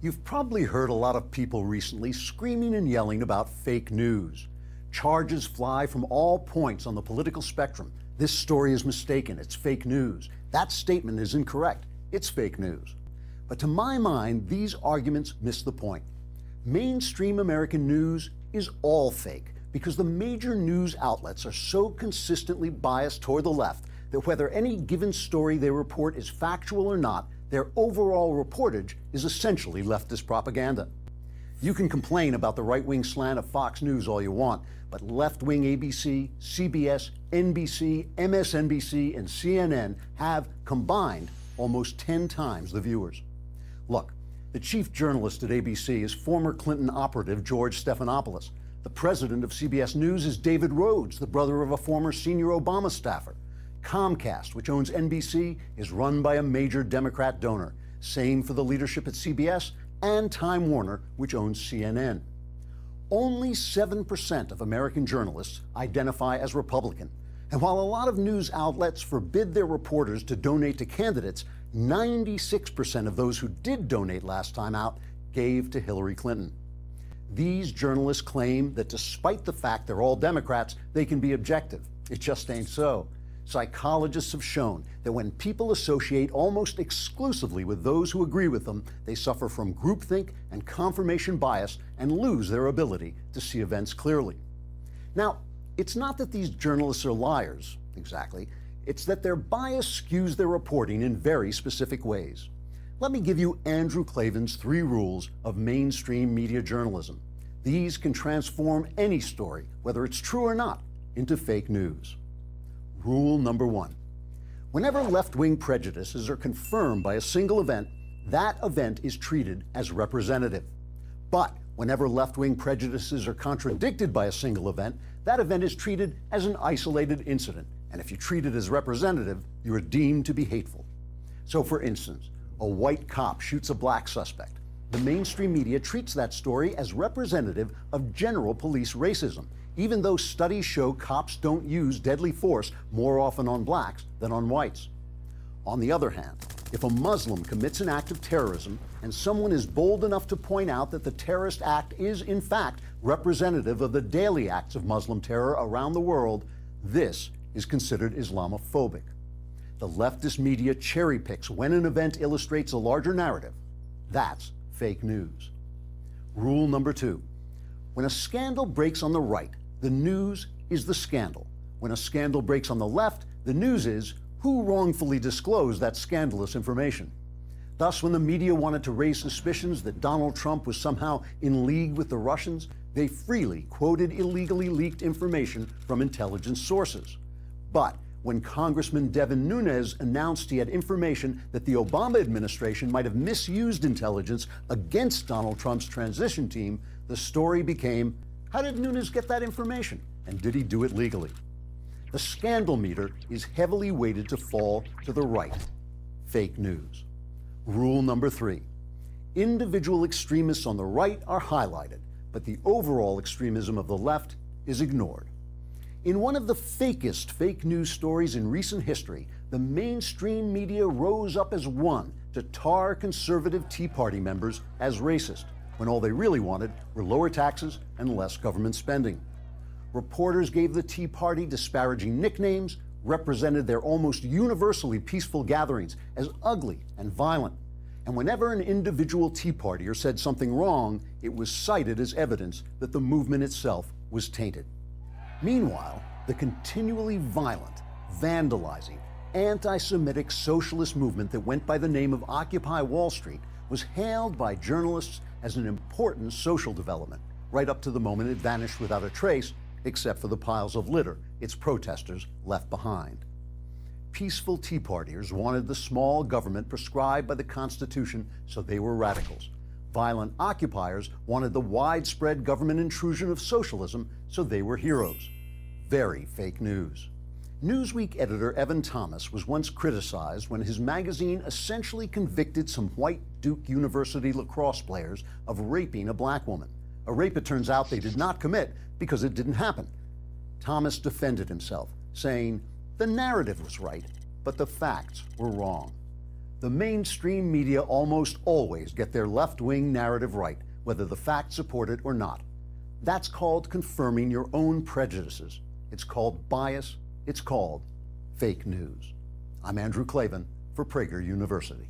You've probably heard a lot of people recently screaming and yelling about fake news. Charges fly from all points on the political spectrum. This story is mistaken, it's fake news. That statement is incorrect, it's fake news. But to my mind, these arguments miss the point. Mainstream American news is all fake because the major news outlets are so consistently biased toward the left that whether any given story they report is factual or not, their overall reportage is essentially leftist propaganda. You can complain about the right-wing slant of Fox News all you want, but left-wing ABC, CBS, NBC, MSNBC, and CNN have combined almost 10 times the viewers. Look, the chief journalist at ABC is former Clinton operative George Stephanopoulos. The president of CBS News is David Rhodes, the brother of a former senior Obama staffer. Comcast, which owns NBC, is run by a major Democrat donor. Same for the leadership at CBS and Time Warner, which owns CNN. Only 7% of American journalists identify as Republican. And while a lot of news outlets forbid their reporters to donate to candidates, 96% of those who did donate last time out gave to Hillary Clinton. These journalists claim that despite the fact they're all Democrats, they can be objective. It just ain't so. Psychologists have shown that when people associate almost exclusively with those who agree with them, they suffer from groupthink and confirmation bias and lose their ability to see events clearly. Now, it's not that these journalists are liars, exactly. It's that their bias skews their reporting in very specific ways. Let me give you Andrew Klavan's 3 rules of mainstream media journalism. These can transform any story, whether it's true or not, into fake news. Rule number 1. Whenever left-wing prejudices are confirmed by a single event, that event is treated as representative. But whenever left-wing prejudices are contradicted by a single event, that event is treated as an isolated incident. And if you treat it as representative, you are deemed to be hateful. So for instance, a white cop shoots a black suspect. The mainstream media treats that story as representative of general police racism, even though studies show cops don't use deadly force more often on blacks than on whites. On the other hand, if a Muslim commits an act of terrorism and someone is bold enough to point out that the terrorist act is in fact representative of the daily acts of Muslim terror around the world, this is considered Islamophobic. The leftist media cherry picks when an event illustrates a larger narrative. That's fake news. Rule number 2. When a scandal breaks on the right, the news is the scandal. When a scandal breaks on the left, the news is who wrongfully disclosed that scandalous information. Thus, when the media wanted to raise suspicions that Donald Trump was somehow in league with the Russians, they freely quoted illegally leaked information from intelligence sources. But when Congressman Devin Nunes announced he had information that the Obama administration might have misused intelligence against Donald Trump's transition team, the story became, how did Nunes get that information? And did he do it legally? The scandal meter is heavily weighted to fall to the right. Fake news. Rule number 3. Individual extremists on the right are highlighted, but the overall extremism of the left is ignored. In one of the fakest fake news stories in recent history, the mainstream media rose up as one to tar conservative Tea Party members as racist, when all they really wanted were lower taxes and less government spending. Reporters gave the Tea Party disparaging nicknames, represented their almost universally peaceful gatherings as ugly and violent. And whenever an individual Tea Partier said something wrong, it was cited as evidence that the movement itself was tainted. Meanwhile, the continually violent, vandalizing, anti-Semitic socialist movement that went by the name of Occupy Wall Street was hailed by journalists as an important social development, right up to the moment it vanished without a trace, except for the piles of litter its protesters left behind. Peaceful Tea Partiers wanted the small government prescribed by the Constitution, so they were radicals. Violent occupiers wanted the widespread government intrusion of socialism, so they were heroes. Very fake news. Newsweek editor Evan Thomas was once criticized when his magazine essentially convicted some white Duke University lacrosse players of raping a black woman. A rape it turns out they did not commit because it didn't happen. Thomas defended himself, saying, "The narrative was right, but the facts were wrong." The mainstream media almost always get their left-wing narrative right, whether the facts support it or not. That's called confirming your own prejudices. It's called bias. It's called fake news. I'm Andrew Klavan for Prager University.